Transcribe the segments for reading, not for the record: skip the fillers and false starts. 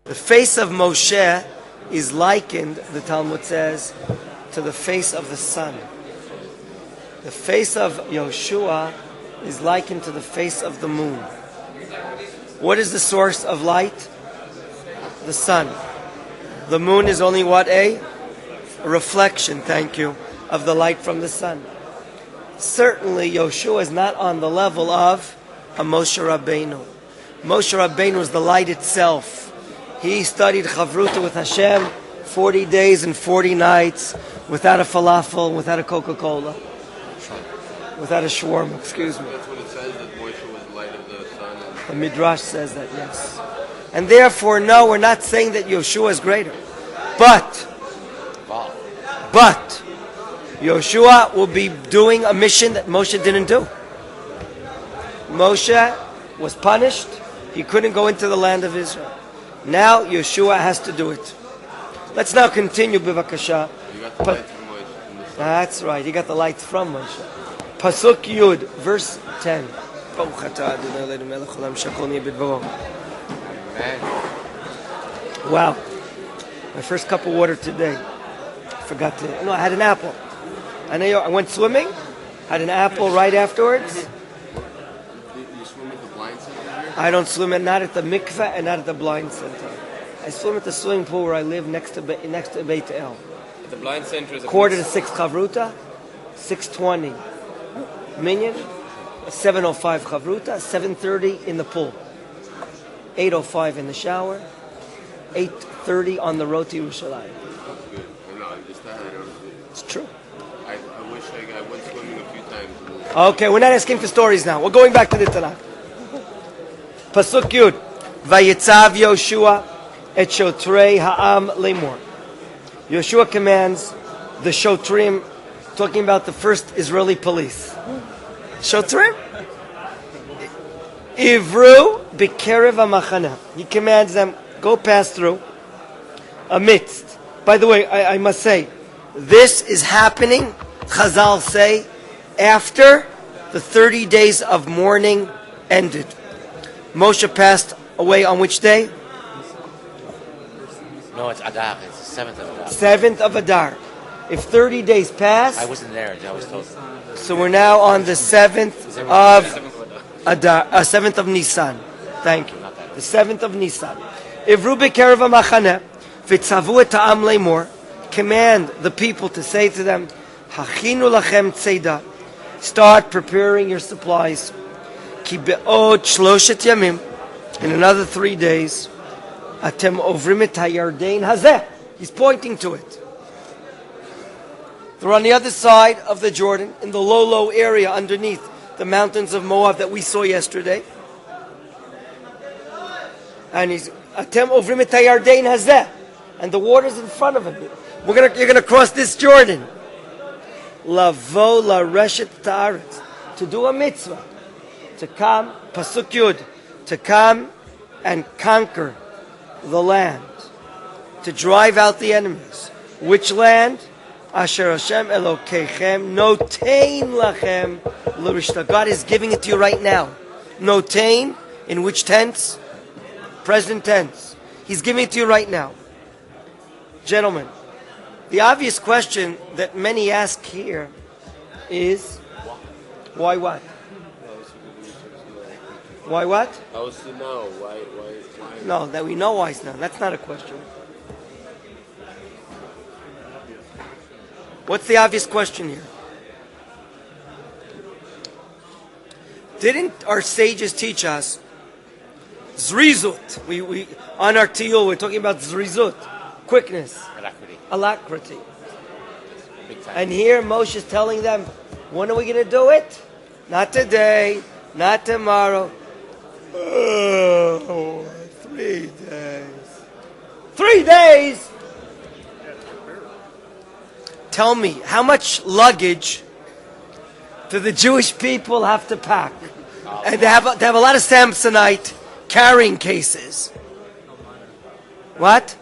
The face of Moshe is likened, the Talmud says, to the face of the sun. The face of Yehoshua is likened to the face of the moon. What is the source of light? The sun. The moon is only what? A reflection, thank you, of the light from the sun. Certainly, Yehoshua is not on the level of a Moshe Rabbeinu. Moshe Rabbeinu is the light itself. He studied Chavruta with Hashem 40 days and 40 nights without a falafel, without a Coca-Cola, without a shawarma, excuse me. That's what it says, that Moshe was the light of the sun. The Midrash says that, yes. And therefore, no, we're not saying that Yehoshua is greater. But Yehoshua will be doing a mission that Moshe didn't do. Moshe was punished. He couldn't go into the land of Israel. Now Yehoshua has to do it. Let's now continue, bivakasha. You got the light from Moshe. That's right. He got the light from Moshe. Pasuk Yud, verse 10. Wow. My first cup of water today. I forgot to. No, I had an apple. I went swimming. Had an apple right afterwards. You swim at the blind center here? I don't swim not at the mikveh and not at the blind center. I swim at the swimming pool where I live next to Beit El. At the blind center is a quarter to 6 chavruta, 6:20 minyan, 7:05 chavruta, 7:30 in the pool, 8:05 in the shower, 8:30 on the road to Yerushalayim. It's true. I wish I went swimming a few times. Okay, we're not asking for stories now. We're going back to the Tanakh. Pasuk Yud. Vayetzav Yehoshua et shotrei ha'am lemor. Yehoshua commands the shotrim, talking about the first Israeli police. Shotrim? Ivru b'kerev ha'machana. He commands them, go pass through, amidst. By the way, I must say, this is happening, Chazal say, after the 30 days of mourning ended. Moshe passed away on which day? No, it's Adar. It's the 7th of Adar. 7th of Adar. If 30 days pass, I wasn't there. I was told. So we're now on the 7th of Adar, 7th of Nisan. Thank you. The 7th of Nisan. Ivru b'kerev ha'machana v'tzavu et ha'am lemor. Command the people to say to them, Hachinu lachem tzeda. Start preparing your supplies. Ki be'od shloshet yamim. In another 3 days, atem ovrim et hayardein hazeh. He's pointing to it. They're on the other side of the Jordan, in the low area underneath the mountains of Moab that we saw yesterday. And he's atem ovrim et hayardein hazeh. And the water's in front of him. You're gonna cross this Jordan. Lavo la reshet ta'aretz, to do a mitzvah, to come pasuk yud, to come and conquer the land, to drive out the enemies. Which land? Asher Hashem Elokeichem notein lachem l'rishta. God is giving it to you right now. Notein, in which tense? Present tense. He's giving it to you right now. Gentlemen, the obvious question that many ask here is, why what? Why what? I was to know. Why? No, that we know why it's not. That's not a question. What's the obvious question here? Didn't our sages teach us zrizut? We on our tiyul, we're talking about zrizut, quickness. Alacrity. And here Moshe is telling them, when are we going to do it? Not today, not tomorrow. 3 days. 3 days? Tell me, how much luggage do the Jewish people have to pack? And they have a lot of Samsonite carrying cases. What?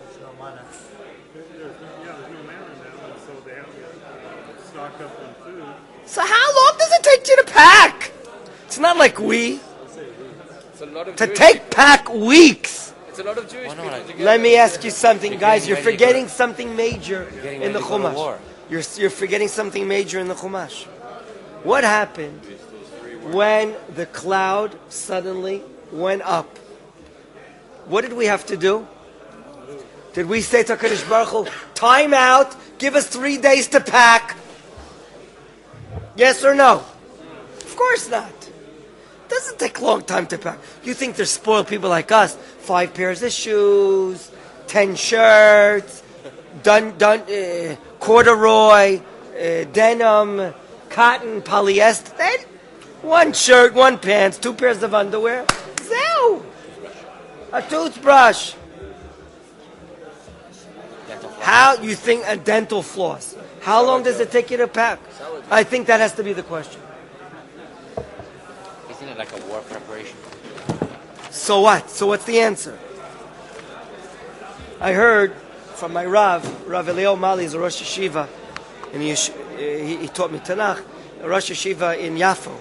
So how long does it take you to pack? It's not like we. To pack weeks. It's a lot of Jewish people together. Let me ask you something, You're guys. getting You're ready forgetting something major getting in the ready to go to Chumash. war. You're forgetting something major in the Chumash. What happened when the cloud suddenly went up? What did we have to do? Did we say to HaKadosh Baruch Hu, time out, give us 3 days to pack? Yes or no? Of course not. It doesn't take a long time to pack. You think they're spoiled people like us? 5 pairs of shoes, 10 shirts, corduroy, denim, cotton, polyester. Then 1 shirt, 1 pants, 2 pairs of underwear. Zeu! A toothbrush. How you think a dental floss? How long does it take you to pack? I think that has to be the question. Isn't it like a war preparation? So what? So what's the answer? I heard from my Rav Eliyahu Mali is a Rosh Yeshiva, and he taught me Tanakh, a Rosh Yeshiva in Yafo.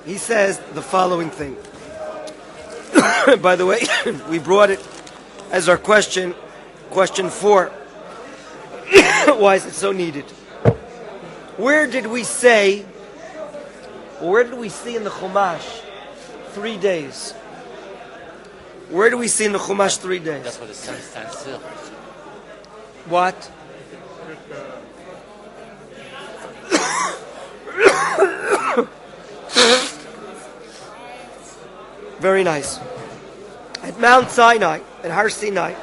He says the following thing. By the way, we brought it as our question 4. Why is it so needed? Where did we see in the Chumash 3 days? Where do we see in the Chumash 3 days? That's where the sun stands still. What? Very nice. At Mount Sinai, at Har Sinai,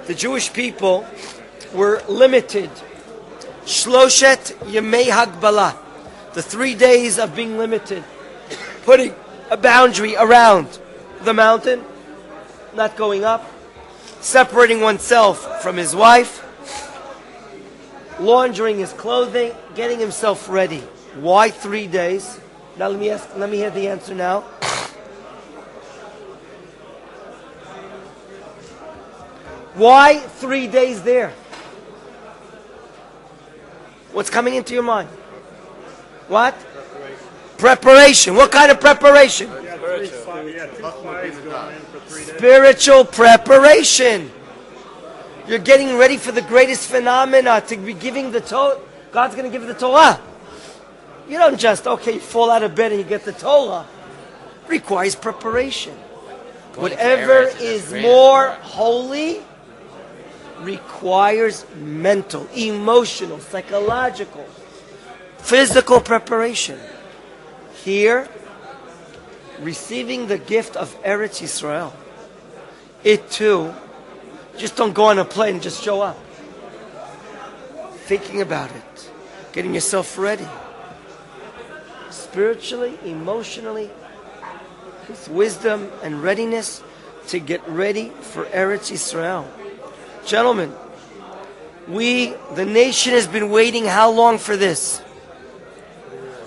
the Jewish people were limited. Shloshet Yemei Hagbala, the 3 days of being limited, putting a boundary around the mountain, not going up, separating oneself from his wife, laundering his clothing, getting himself ready. Why 3 days? Now let me hear the answer now. Why 3 days there? What's coming into your mind? What? Preparation. What kind of preparation? Spiritual preparation. You're getting ready for the greatest phenomena, to be giving the Torah. God's going to give the Torah. You don't just, you fall out of bed and you get the Torah. It requires preparation. Whatever is more holy requires mental, emotional, psychological, physical preparation. Here, receiving the gift of Eretz Yisrael, it too, just don't go on a plane and just show up. Thinking about it, getting yourself ready, spiritually, emotionally, with wisdom and readiness to get ready for Eretz Yisrael. Gentlemen, the nation has been waiting how long for this?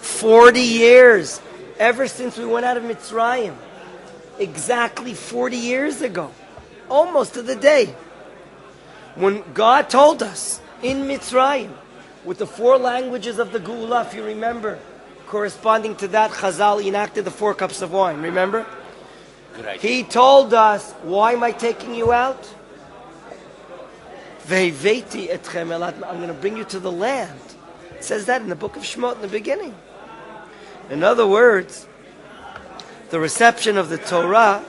40 years. Ever since we went out of Mitzrayim. Exactly 40 years ago. Almost to the day. When God told us in Mitzrayim, with the 4 languages of the Geula, if you remember, corresponding to that, Chazal enacted the 4 cups of wine. Remember? Good idea. He told us, why am I taking you out? I'm going to bring you to the land. It says that in the book of Shemot in the beginning. In other words, the reception of the Torah,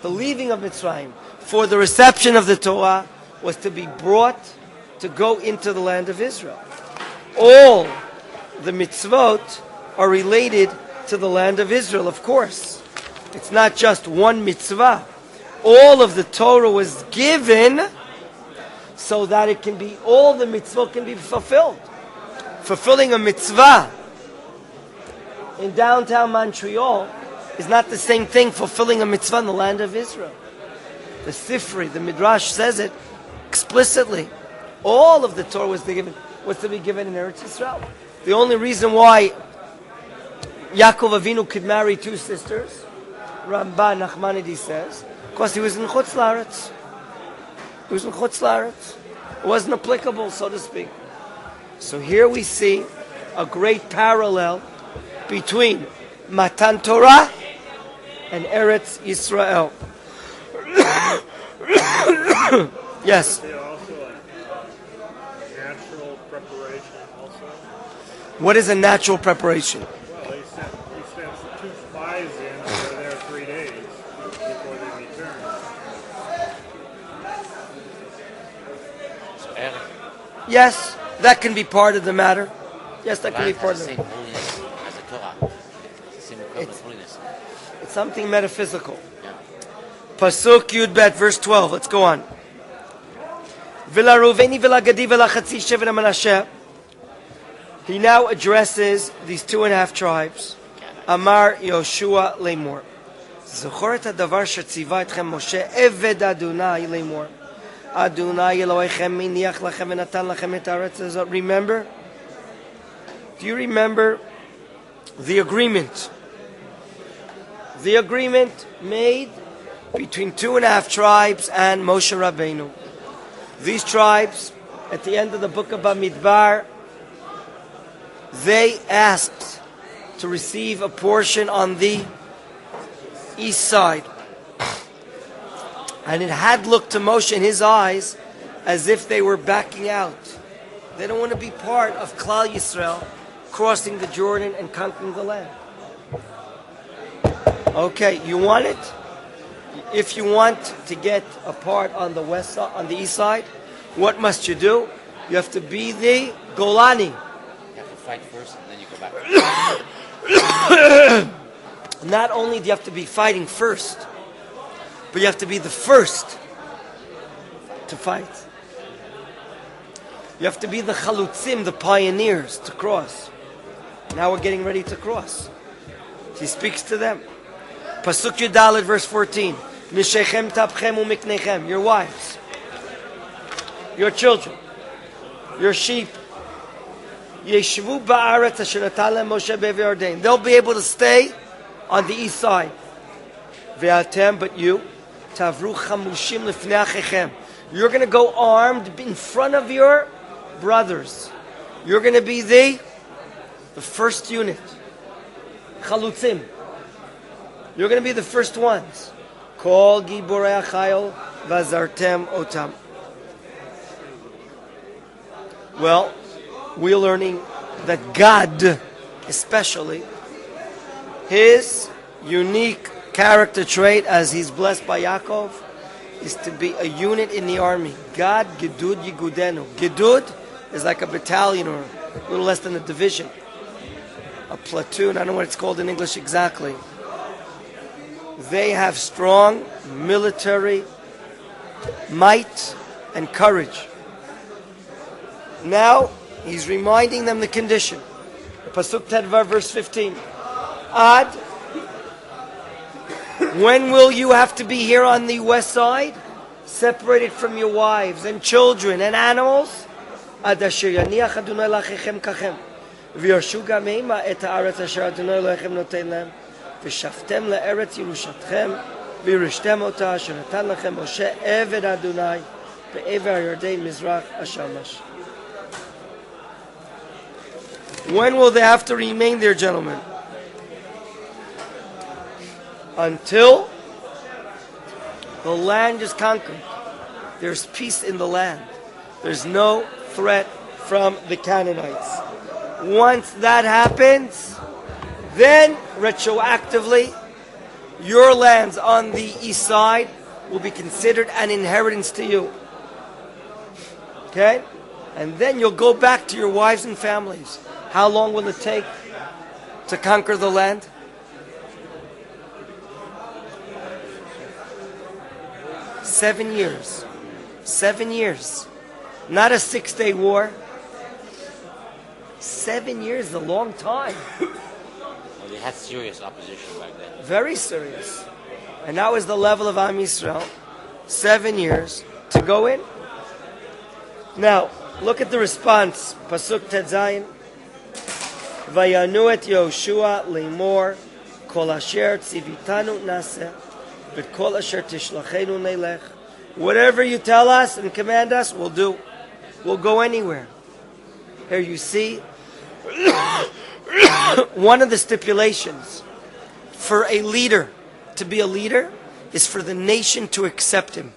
the leaving of Mitzrayim, for the reception of the Torah was to be brought to go into the land of Israel. All the mitzvot are related to the land of Israel, of course. It's not just one mitzvah. All of the Torah was given so that it can be, all the mitzvot can be fulfilled. Fulfilling a mitzvah in downtown Montreal is not the same thing fulfilling a mitzvah in the land of Israel. The Sifri, the Midrash says it explicitly. All of the Torah was to be given in Eretz Yisrael. The only reason why Yaakov Avinu could marry 2 sisters, Ramban Nachmanides says, because he was in Chutz La'aretz. It was in Chutz La'aretz. It wasn't applicable, so to speak. So here we see a great parallel between Matan Torah and Eretz Yisrael. Yes. Is there also a natural preparation also? What is a natural preparation? Well, he sent 2 spies in who were there 3 days before they returned. So Erev, Yes, that can be part of the matter. Yes, that can be Land part has of the it. same holiness as the Torah. It's the same equivalent It's- holiness. It's something metaphysical. Yeah. Pasuk Yud Bet, verse 12. Let's go on. V'la Ruveni v'la Gadi v'la Chatzi Shevet HaManasheh. He now addresses these 2.5 tribes. Amar Yehoshua Lemor. Zochor et hadavar shetziva etchem Moshe Eved Adonai Lemor. Adonai Elohechem miniach lachem v'natan lachem et haaretz hazot. Remember? Do you remember the agreement? The agreement made between 2.5 tribes and Moshe Rabbeinu. These tribes, at the end of the book of Bamidbar, they asked to receive a portion on the east side. And it had looked to Moshe in his eyes as if they were backing out. They don't want to be part of Klal Yisrael crossing the Jordan and conquering the land. Okay, you want it? If you want to get a part on the west side, on the east side, what must you do? You have to be the Golani. You have to fight first and then you go back. Not only do you have to be fighting first, but you have to be the first to fight. You have to be the chalutzim, the pioneers, to cross. Now we're getting ready to cross. He speaks to them. Pasuk Yudalet, verse 14. Nishechem tapchem umiknechem. Your wives, your children, your sheep. Yeshvu ba'aretz asher natan lehem Moshe be'ever Yarden. They'll be able to stay on the east side. Ve'atem, but you, tavru chamushim lifnei achechem. You're going to go armed in front of your brothers. You're going to be the first unit. Chalutzim. You're going to be the first ones. Kol giborei achayil vazartem otam. Well, we're learning that God, especially, his unique character trait, as he's blessed by Yaakov, is to be a unit in the army. God, Gedud Yigudenu. Gedud is like a battalion or a little less than a division. A platoon, I don't know what it's called in English exactly. They have strong military might and courage. Now, he's reminding them the condition. Pasuk Tedvar, verse 15. Ad, when will you have to be here on the west side? Separated from your wives and children and animals? Ad asher yaniach Adonai lachechem kachem. V'yarshu gamema et haaretz asher Adonai lachem noten lehem. V'shaftem le'eretz Yerushatchem. V'yirishtem ota asher natan lachem Moshe eved Adonai. Be'ever Yarden mizrach hashamash. When will they have to remain there, gentlemen? Until the land is conquered. There's peace in the land. There's no threat from the Canaanites. Once that happens, then retroactively, your lands on the east side will be considered an inheritance to you. Okay? And then you'll go back to your wives and families. How long will it take to conquer the land? 7 years. 7 years. Not a 6-day war. 7 years is a long time. Well, they had serious opposition back then. Very serious. And that was the level of Am Yisrael. 7 years to go in. Now, look at the response. Pasuk Tetzayin. Vayanu et Yehoshua lemor kol asher tzivitanu naseh v'et kol asher tishlachenu nelech. Whatever you tell us and command us, we'll do. We'll go anywhere. Here you see one of the stipulations for a leader to be a leader is for the nation to accept him.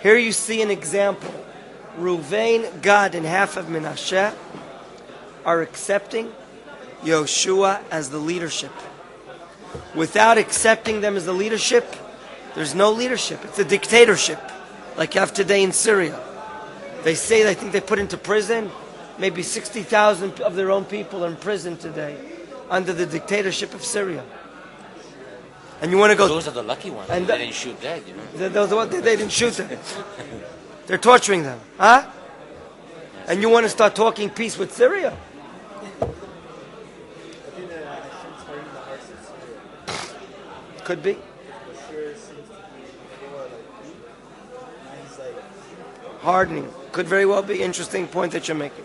Here you see an example. Reuven, Gad, and half of Menachem are accepting Yehoshua as the leadership. Without accepting them as the leadership, there's no leadership. It's a dictatorship, like you have today in Syria. They think they put into prison, maybe 60,000 of their own people are in prison today under the dictatorship of Syria. And you want to go... Those are the lucky ones. And they didn't shoot dead, you know. They didn't shoot them. They're torturing them. Huh? And you want to start talking peace with Syria? Could be. Hardening. Could very well be. Interesting point that you're making.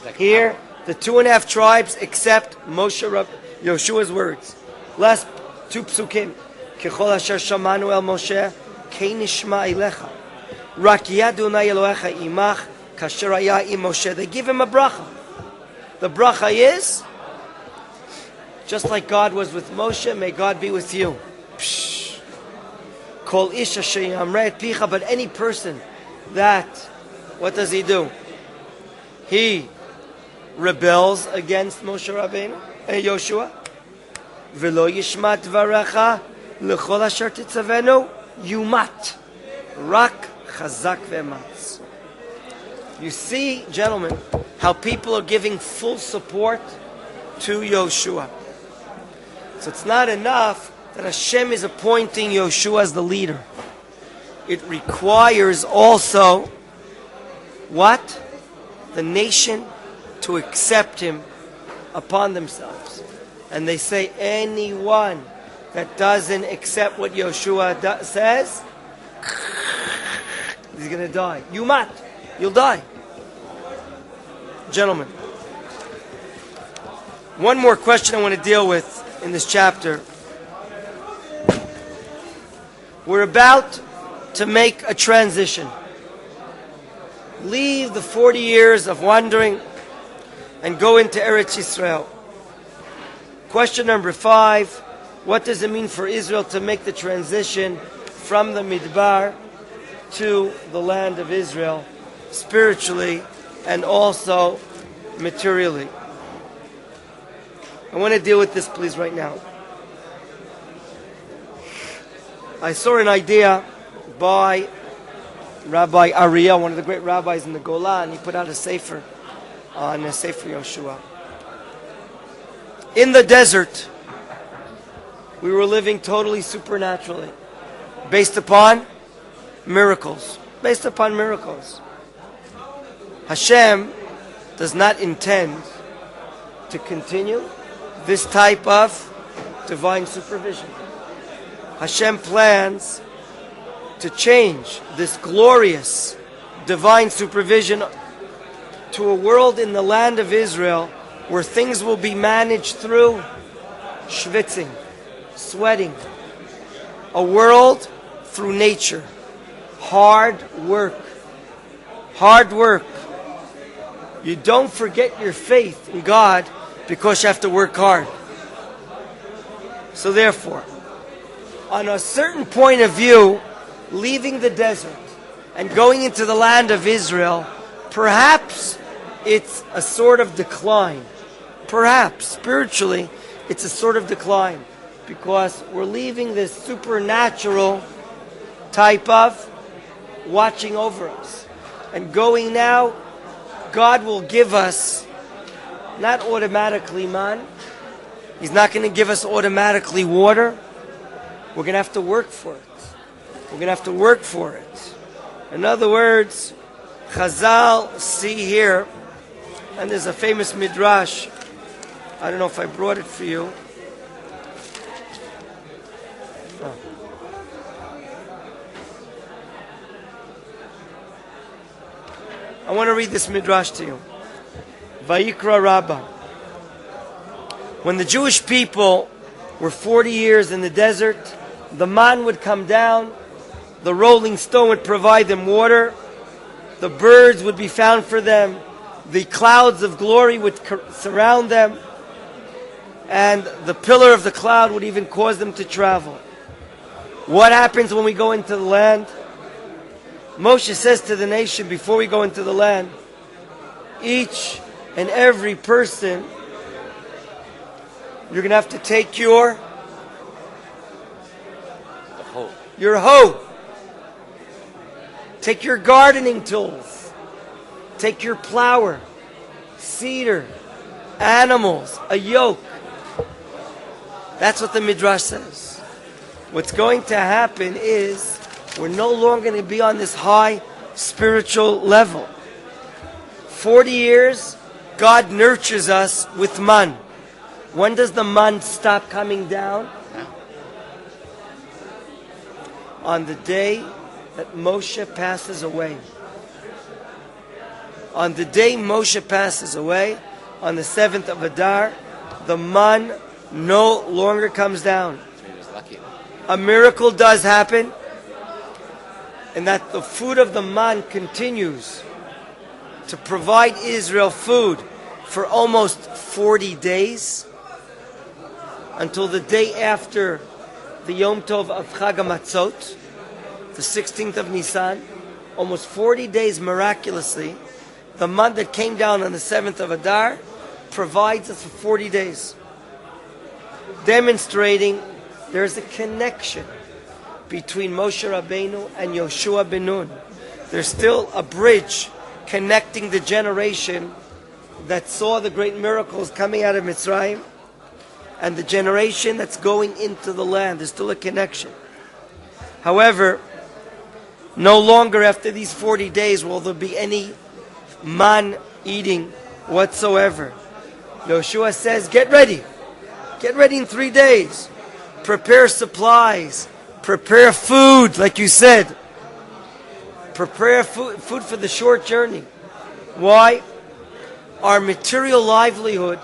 Like here, the 2.5 tribes accept Yehoshua's words. Last 2 psukim. Kechol asher shamanu el Moshe, kei nishma elecha. Rak yadunai Elohecha imach, kasher haya im Moshe. They give him a bracha. The bracha is, just like God was with Moshe, may God be with you. Psh. Kol ish asher yamre et picha. But any person that, what does he do? He rebels against Moshe Rabbeinu, Yehoshua. V'lo yishma dvarecha l'chol asher titzavenu yumat. Rak chazak ve'ematz. You see, gentlemen, how people are giving full support to Yehoshua. So it's not enough that Hashem is appointing Yehoshua as the leader. It requires also what? The nation to accept him upon themselves. And they say anyone that doesn't accept what Yehoshua says, he's going to die. Yumat. You'll die. Gentlemen, one more question I want to deal with in this chapter. We're about to make a transition. Leave the 40 years of wandering and go into Eretz Yisrael. Question number 5. What does it mean for Israel to make the transition from the Midbar to the land of Israel, spiritually and also materially? I want to deal with this, please, right now. I saw an idea by Rabbi Ariel, one of the great rabbis in the Golan. He put out a sefer on a Sefer Yehoshua. In the desert, we were living totally supernaturally, based upon miracles. Based upon miracles. Hashem does not intend to continue this type of divine supervision. Hashem plans to change this glorious divine supervision to a world in the land of Israel where things will be managed through schwitzing, sweating. A world through nature. Hard work. Hard work. You don't forget your faith in God because you have to work hard. So therefore, on a certain point of view, leaving the desert and going into the land of Israel, perhaps it's a sort of decline. Perhaps, spiritually, it's a sort of decline. Because we're leaving this supernatural type of watching over us. And going now, God will give us, not automatically man. He's not going to give us automatically water. We're going to have to work for it. We're going to have to work for it. In other words, Chazal see here, and there's a famous midrash. I don't know if I brought it for you. Oh. I want to read this midrash to you. Vayikra Rabbah. When the Jewish people were 40 years in the desert, the man would come down, the rolling stone would provide them water, the birds would be found for them, the clouds of glory would surround them. and the pillar of the cloud would even cause them to travel. What happens when we go into the land? Moshe says to the nation before we go into the land, each and every person, you're going to have to take your hoe. Take your gardening tools. Take your plower, cedar, animals, a yoke. That's what the Midrash says. What's going to happen is we're no longer going to be on this high spiritual level. 40 years, God nurtures us with man. When does the man stop coming down? On the day that Moshe passes away. On the day Moshe passes away, on the 7th of Adar, the man no longer comes down. A miracle does happen, and that the food of the man continues to provide Israel food for almost 40 days, until the day after the Yom Tov of Chag HaMatzot, the 16th of Nisan. Almost 40 days miraculously, the man that came down on the 7th of Adar provides us for 40 days, demonstrating there's a connection between Moshe Rabbeinu and Yehoshua ben Nun. There's still a bridge connecting the generation that saw the great miracles coming out of Mitzrayim and the generation that's going into the land. There's still a connection. However, no longer after these 40 days will there be any man eating whatsoever. Yehoshua says, get ready. Get ready in 3 days. Prepare supplies. Prepare food, like you said. Prepare food for the short journey. Why? Our material livelihood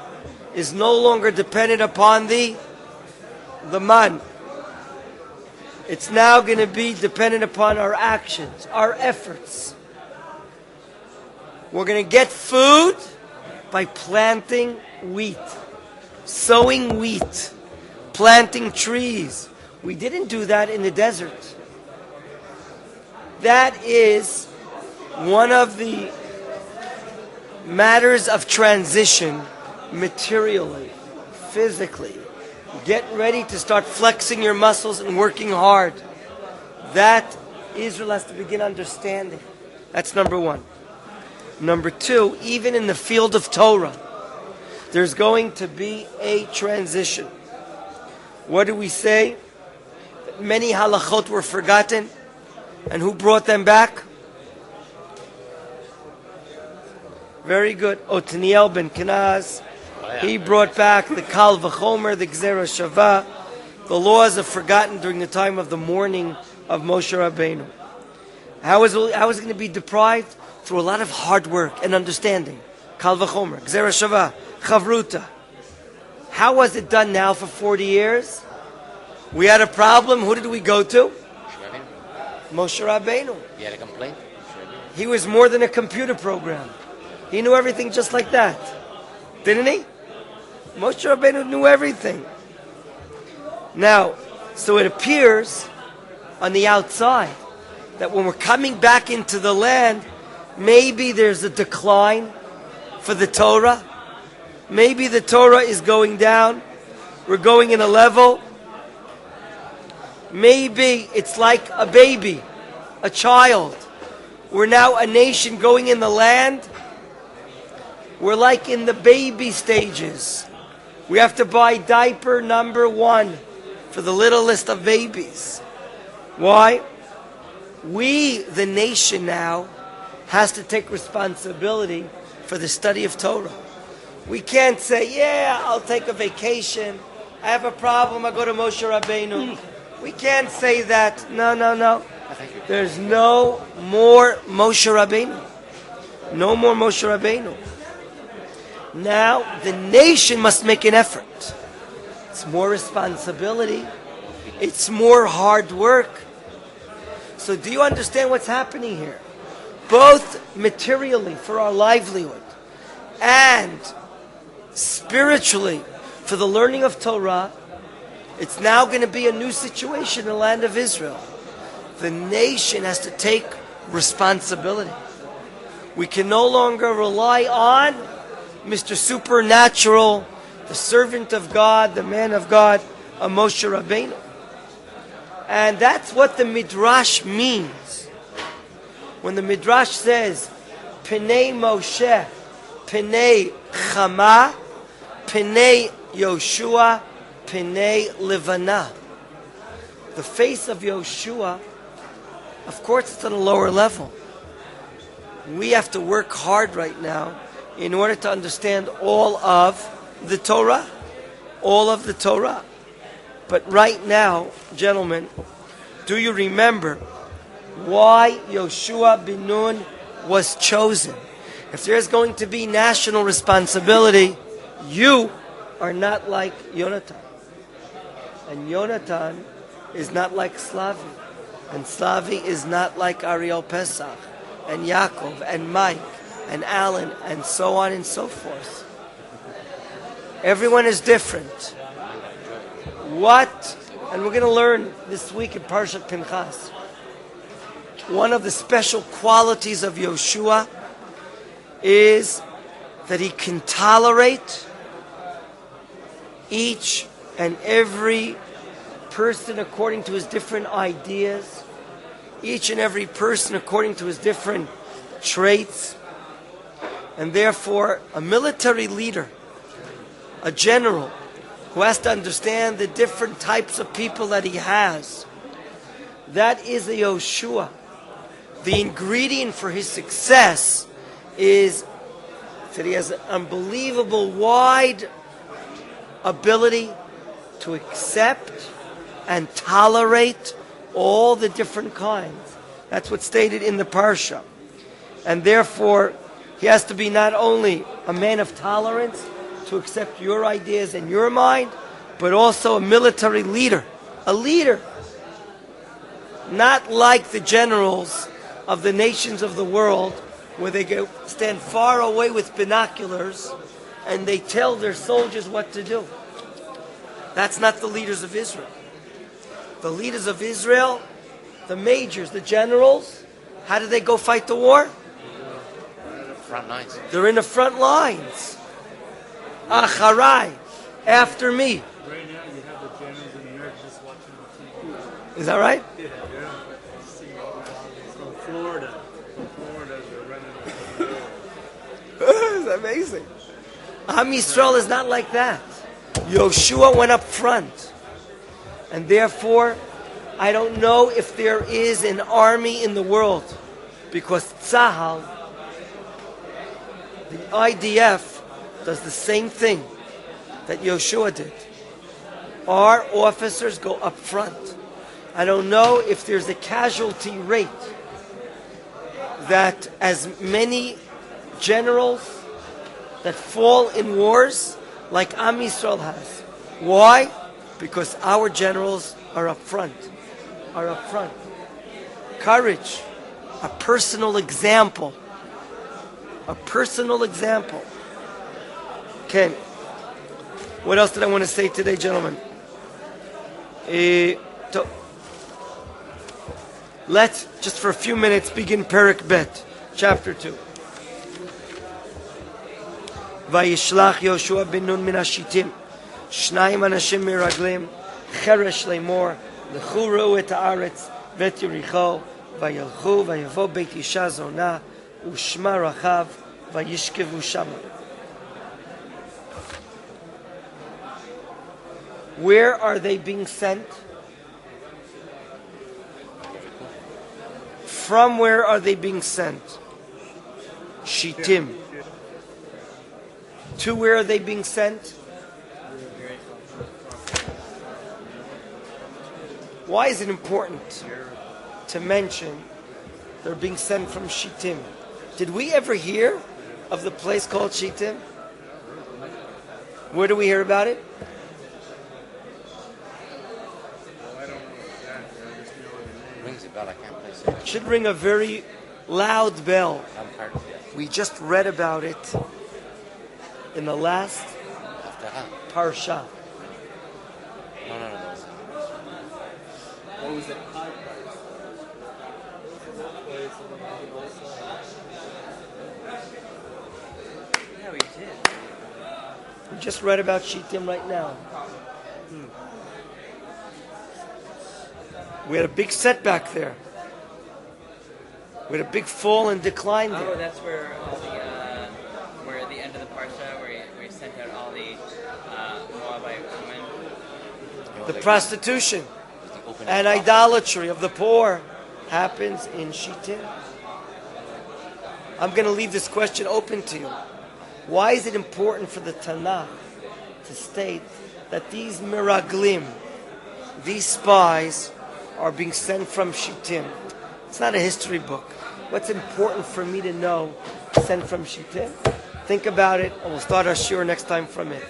is no longer dependent upon the man. It's now going to be dependent upon our actions, our efforts. We're going to get food by planting wheat, sowing wheat, planting trees. We didn't do that in the desert. That is one of the matters of transition materially, physically. Get ready to start flexing your muscles and working hard. That Israel has to begin understanding. That's number one. Number two, even in the field of Torah, there's going to be a transition. What do we say? That many halachot were forgotten. And who brought them back? Very good. Otniel ben Kenaz. He brought back the Kal V'chomer, the Gzera Shavah. The laws are forgotten during the time of the mourning of Moshe Rabbeinu. How is it going to be deprived? Through a lot of hard work and understanding. Kal V'chomer, Gzera Shavah, Chavruta. How was it done now for 40 years? We had a problem. Who did we go to? Moshe Rabbeinu. He had a complaint? He was more than a computer program. He knew everything just like that. Didn't he? Moshe Rabbeinu knew everything. Now, so it appears on the outside that when we're coming back into the land, maybe there's a decline for the Torah. Maybe the Torah is going down. We're going in a level. Maybe it's like a baby, a child. We're now a nation going in the land. We're like in the baby stages. We have to buy diaper number 1 for the littlest of babies. Why? We, the nation now, has to take responsibility for the study of Torah. We can't say, yeah, I'll take a vacation. I have a problem, I go to Moshe Rabbeinu. We can't say that. No. There's no more Moshe Rabbeinu. No more Moshe Rabbeinu. Now, the nation must make an effort. It's more responsibility. It's more hard work. So do you understand what's happening here? Both materially for our livelihood and spiritually for the learning of Torah, it's now going to be a new situation in the land of Israel. The nation has to take responsibility. We can no longer rely on Mr. Supernatural, the servant of God, the man of God, Moshe Rabbeinu. And that's what the Midrash means. When the Midrash says, Pnei Moshe, Pnei Chama, Pnei Yehoshua, Pnei Levana. The face of Yehoshua, of course it's on a lower level. We have to work hard right now in order to understand all of the Torah. All of the Torah. But right now, gentlemen, do you remember why Yehoshua bin Nun was chosen? If there's going to be national responsibility, you are not like Yonatan. And Yonatan is not like Slavi. And Slavi is not like Ariel Pesach. And Yaakov, and Mike, and Alan, and so on and so forth. Everyone is different. And we're going to learn this week in Parshat Pinchas, one of the special qualities of Yehoshua is that he can tolerate each and every person according to his different ideas, each and every person according to his different traits, and therefore a military leader, a general, who has to understand the different types of people that he has. That is a Yehoshua. The ingredient for his success is that he has an unbelievable wide ability to accept and tolerate all the different kinds. That's what's stated in the Parsha. And therefore, he has to be not only a man of tolerance, to accept your ideas and your mind, but also a military leader. A leader. Not like the generals of the nations of the world, where they stand far away with binoculars and they tell their soldiers what to do. That's not the leaders of Israel. The leaders of Israel, the majors, the generals, how do they go fight the war? Front lines. They're in the front lines. Acharai, after me. Right now, you have the generals in America just watching on TV. Is that right? Yeah. From Florida. They're running over the war. It's amazing. Am Yisrael is not like that. Yehoshua went up front. And therefore, I don't know if there is an army in the world, because Tzahal, the IDF, does the same thing that Yehoshua did. Our officers go up front. I don't know if there's a casualty rate that as many generals that fall in wars like Am Yisrael has. Why? Because our generals are up front. Courage. A personal example. Okay. What else did I want to say today, gentlemen? Let's, just for a few minutes, begin Perek Bet, chapter 2. Vayishlach Yehoshua bin Nun min hashitim, shnayim anashim miraglim, cheresh leimor, lechu reu et haaretz, vet Yericho, vayelchu, vayavo beit isha zona, ushma rachav, vayishkevu shama. Where are they being sent? From where are they being sent? Shittim. To where are they being sent? Why is it important to mention they're being sent from Shittim? Did we ever hear of the place called Shittim? Where do we hear about it? Rings a bell, I can't place it. It should ring a very loud bell. I'm part of it. We just read about it in the last parsha. No. What was the high price? Yeah, we did. We just read about Shittim right now. We had a big setback there. We had a big fall and decline Oh, there. that's where all the where at the end of the parsha where he sent out all the Moabite women. The prostitution The open and idolatry of the poor happens in Shittim. I'm going to leave this question open to you. Why is it important for the Tanakh to state that these miraglim, these spies, are being sent from Shittim? It's not a history book. What's important for me to know sent from Shittim? Think about it, and we'll start our shiur next time from it.